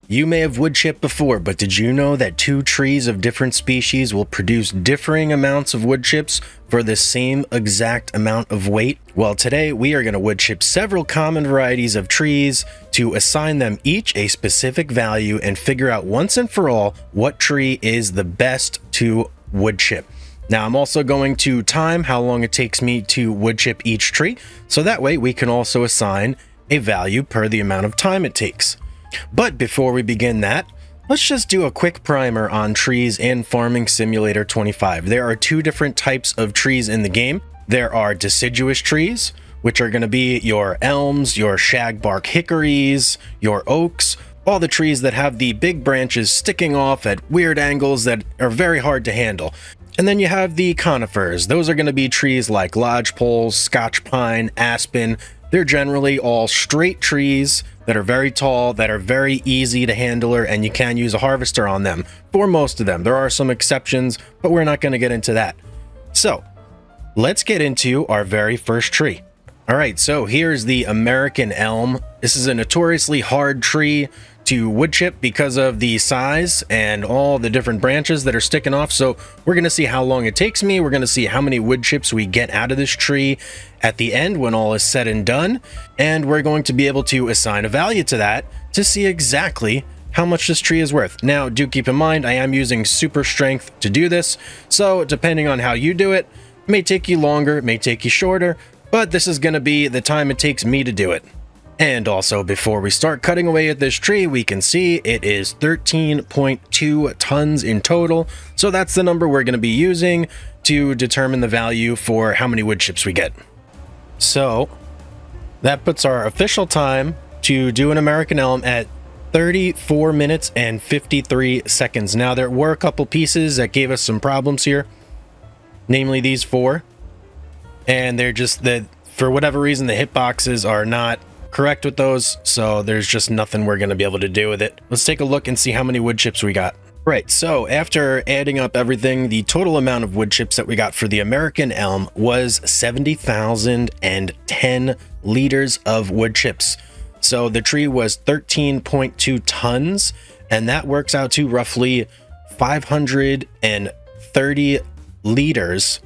You may have wood chipped before, but did you know that two trees of different species will produce differing amounts of wood chips for the same exact amount of weight? Well, today we are going to wood chip several common varieties of trees to assign them each a specific value and figure out once and for all what tree is the best to wood chip. Now, I'm also going to time how long it takes me to wood chip each tree, so that way we can also assign a value per the amount of time it takes. But before we begin that, let's just do a quick primer on trees in Farming Simulator 25. There are two different types of trees in the game. There are deciduous trees, which are going to be your elms, your shagbark hickories, your oaks, all the trees that have the big branches sticking off at weird angles that are very hard to handle. And then you have the conifers. Those are going to be trees like lodgepoles, Scotch Pine, aspen. They're generally all straight trees that are very tall, that are very easy to handle, and you can use a harvester on them for most of them. There are some exceptions, but we're not going to get into that. So let's get into our very first tree. All right, so here's the American elm. This is a notoriously hard tree to wood chip because of the size and all the different branches that are sticking off. So we're going to see how long it takes me. We're going to see how many wood chips we get out of this tree at the end when all is said and done. And we're going to be able to assign a value to that to see exactly how much this tree is worth. Now, do keep in mind, I am using super strength to do this. So depending on how you do it, it may take you longer, it may take you shorter, but this is going to be the time it takes me to do it. And also, before we start cutting away at this tree, we can see it is 13.2 tons in total. So that's the number we're going to be using to determine the value for how many wood chips we get. So that puts our official time to do an American elm at 34 minutes and 53 seconds. Now, there were a couple pieces that gave us some problems here, namely these four. And they're just that for whatever reason, the hitboxes are not correct with those, so there's just nothing we're going to be able to do with it. Let's take a look and see how many wood chips we got. Right, so after adding up everything, the total amount of wood chips that we got for the American elm was 70,010 liters of wood chips. So the tree was 13.2 tons, and that works out to roughly 530 liters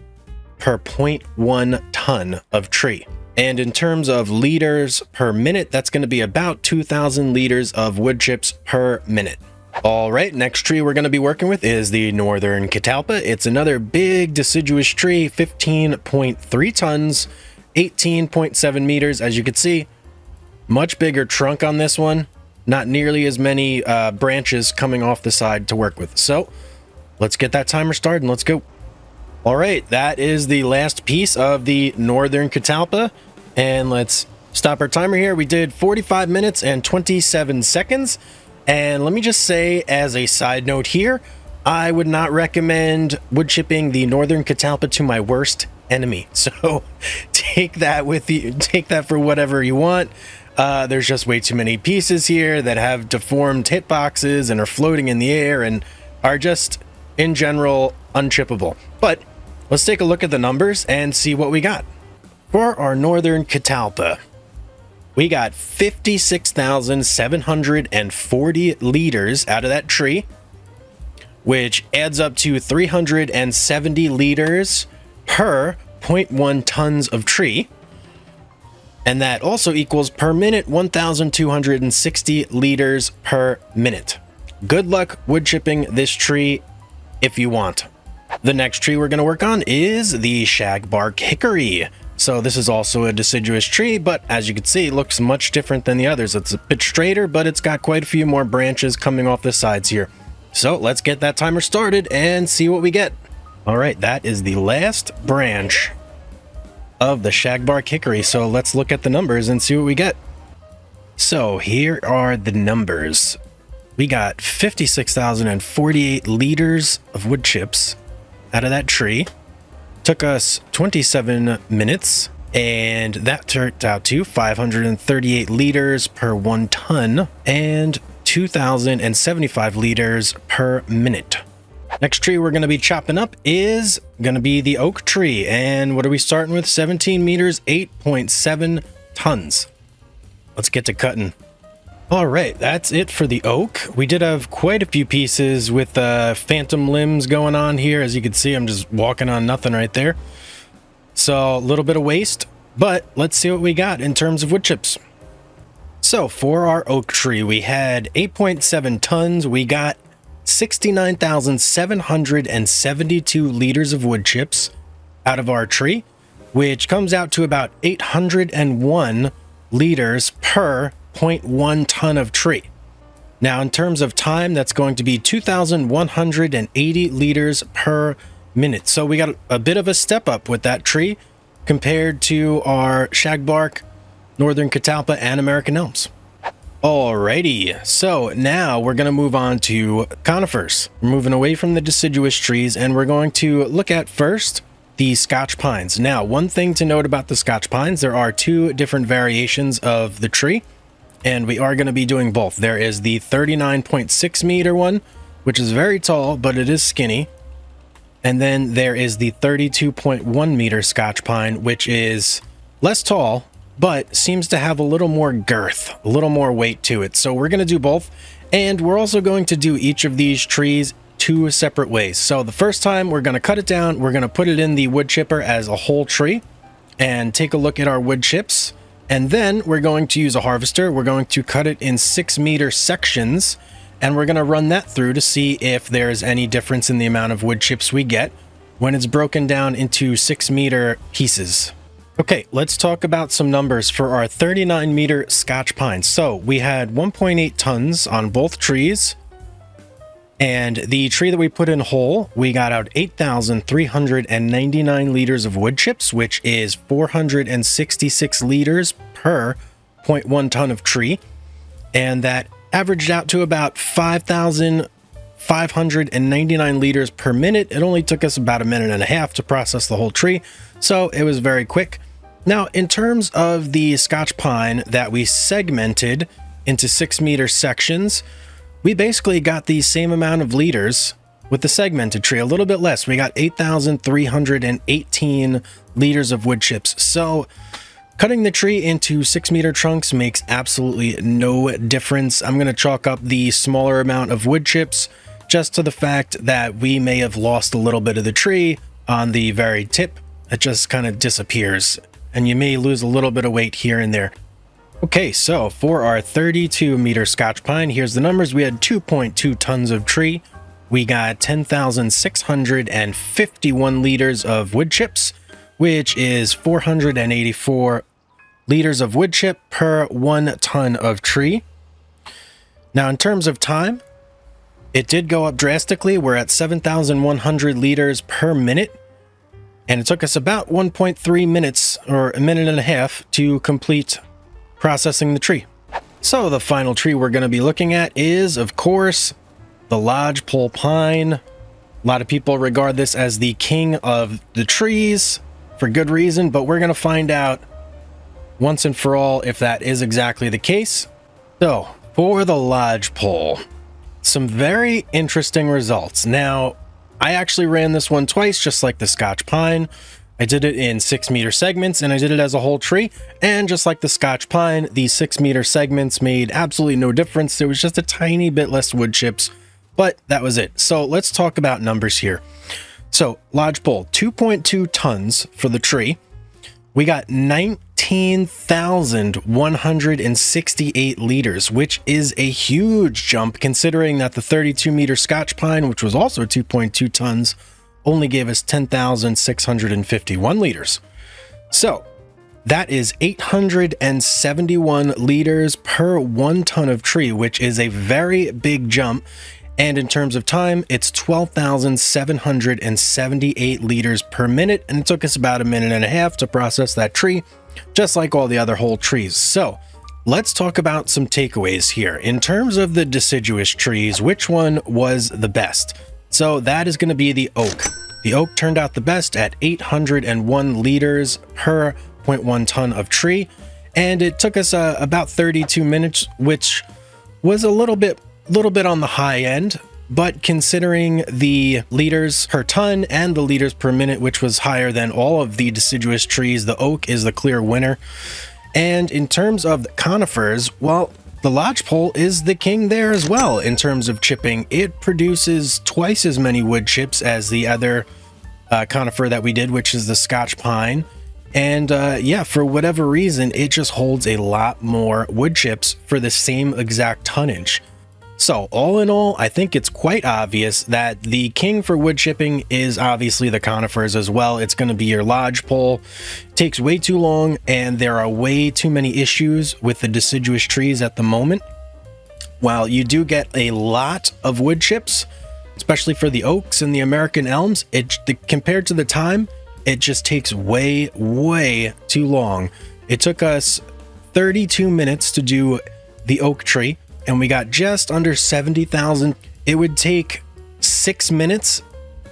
per 0.1 ton of tree. And in terms of liters per minute, that's going to be about 2,000 liters of wood chips per minute. All right, next tree we're going to be working with is the northern Catalpa. It's another big deciduous tree, 15.3 tons, 18.7 meters. As you can see, much bigger trunk on this one. Not nearly as many branches coming off the side to work with. So let's get that timer started and let's go. All right, that is the last piece of the northern Catalpa, and let's stop our timer here. We did 45 minutes and 27 seconds, and let me just say as a side note here, I would not recommend wood chipping the northern Catalpa to my worst enemy. So take that with you, take that for whatever you want. There's just way too many pieces here that have deformed hitboxes and are floating in the air and are just in general unchippable. But let's take a look at the numbers and see what we got. For our northern Catalpa, we got 56,740 liters out of that tree, which adds up to 370 liters per 0.1 tons of tree. And that also equals per minute 1,260 liters per minute. Good luck wood chipping this tree if you want. The next tree we're going to work on is the Shagbark Hickory. So this is also a deciduous tree, but as you can see, it looks much different than the others. It's a bit straighter, but it's got quite a few more branches coming off the sides here. So let's get that timer started and see what we get. All right, that is the last branch of the Shagbark Hickory. So let's look at the numbers and see what we get. So here are the numbers. We got 56,048 liters of wood chips out of that tree. Took us 27 minutes, and that turned out to 538 liters per 1 ton and 2,075 liters per minute. Next tree we're going to be chopping up is going to be the oak tree. And what are we starting with? 17 meters, 8.7 tons. Let's get to cutting. All right, that's it for the oak. We did have quite a few pieces with phantom limbs going on here. As you can see, I'm just walking on nothing right there. So a little bit of waste, but let's see what we got in terms of wood chips. So for our oak tree, we had 8.7 tons. We got 69,772 liters of wood chips out of our tree, which comes out to about 801 liters per 0.1 ton of tree. Now, in terms of time, that's going to be 2,180 liters per minute. So we got a bit of a step up with that tree compared to our shagbark, northern catalpa, and American elms. Alrighty, so now we're going to move on to conifers. We're moving away from the deciduous trees, and we're going to look at first the Scotch pines. Now, one thing to note about the Scotch pines, there are two different variations of the tree, and we are going to be doing both. There is the 39.6 meter one, which is very tall, but it is skinny. And then there is the 32.1 meter Scotch pine, which is less tall, but seems to have a little more girth, a little more weight to it. So we're going to do both. And we're also going to do each of these trees two separate ways. So the first time we're going to cut it down, we're going to put it in the wood chipper as a whole tree and take a look at our wood chips. And then we're going to use a harvester. We're going to cut it in 6 meter sections, and we're going to run that through to see if there's any difference in the amount of wood chips we get when it's broken down into 6 meter pieces. Okay, let's talk about some numbers for our 39 meter Scotch pine. So we had 1.8 tons on both trees, and the tree that we put in whole, we got out 8,399 liters of wood chips, which is 466 liters per 0.1 ton of tree. And that averaged out to about 5,599 liters per minute. It only took us about a minute and a half to process the whole tree, so it was very quick. Now, in terms of the Scotch pine that we segmented into 6 meter sections, we basically got the same amount of liters with the segmented tree, a little bit less. We got 8,318 liters of wood chips. So cutting the tree into 6 meter chunks makes absolutely no difference. I'm going to chalk up the smaller amount of wood chips just to the fact that we may have lost a little bit of the tree on the very tip. It just kind of disappears, and you may lose a little bit of weight here and there. Okay, so for our 32 meter Scotch pine, here's the numbers. We had 2.2 tons of tree. We got 10,651 liters of wood chips, which is 484 liters of wood chip per 1 ton of tree. Now, in terms of time, it did go up drastically. We're at 7,100 liters per minute, and it took us about 1.3 minutes or a minute and a half to complete processing the tree. So the final tree we're going to be looking at is, of course, the Lodgepole Pine. A lot of people regard this as the king of the trees for good reason, but we're going to find out once and for all if that is exactly the case. So for the Lodgepole, some very interesting results. Now, I actually ran this one twice, just like the Scotch Pine. I did it in 6 meter segments, and I did it as a whole tree. And just like the Scotch Pine, the 6 meter segments made absolutely no difference. There was just a tiny bit less wood chips, but that was it. So let's talk about numbers here. So Lodgepole, 2.2 tons for the tree. We got 19,168 liters, which is a huge jump considering that the 32 meter Scotch Pine, which was also 2.2 tons, only gave us 10,651 liters. So that is 871 liters per 1 ton of tree, which is a very big jump. And in terms of time, it's 12,778 liters per minute. And it took us about a minute and a half to process that tree, just like all the other whole trees. So let's talk about some takeaways here. In terms of the deciduous trees, which one was the best? So that is going to be the oak. The oak turned out the best at 801 liters per 0.1 ton of tree. And it took us about 32 minutes, which was a little bit on the high end. But considering the liters per ton and the liters per minute, which was higher than all of the deciduous trees, the oak is the clear winner. And in terms of the conifers, well, the lodgepole is the king there as well in terms of chipping. It produces twice as many wood chips as the other conifer that we did, which is the Scotch Pine. And yeah, for whatever reason, it just holds a lot more wood chips for the same exact tonnage. So all in all, I think it's quite obvious that the king for wood chipping is obviously the conifers as well. It's going to be your lodgepole. It takes way too long, and there are way too many issues with the deciduous trees at the moment. While you do get a lot of wood chips, especially for the oaks and the American elms, compared to the time, it just takes way too long. It took us 32 minutes to do the oak tree, and we got just under 70,000. It would take 6 minutes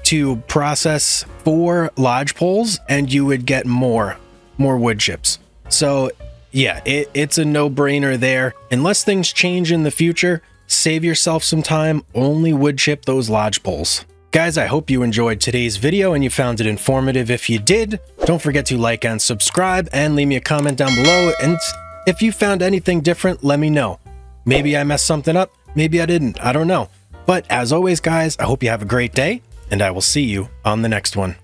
to process 4 lodgepoles, and you would get more wood chips. So yeah, it's a no-brainer there. Unless things change in the future, save yourself some time, only wood chip those lodgepoles. Guys, I hope you enjoyed today's video and you found it informative. If you did, don't forget to like and subscribe and leave me a comment down below. And if you found anything different, let me know. Maybe I messed something up, maybe I didn't, I don't know. But as always, guys, I hope you have a great day, and I will see you on the next one.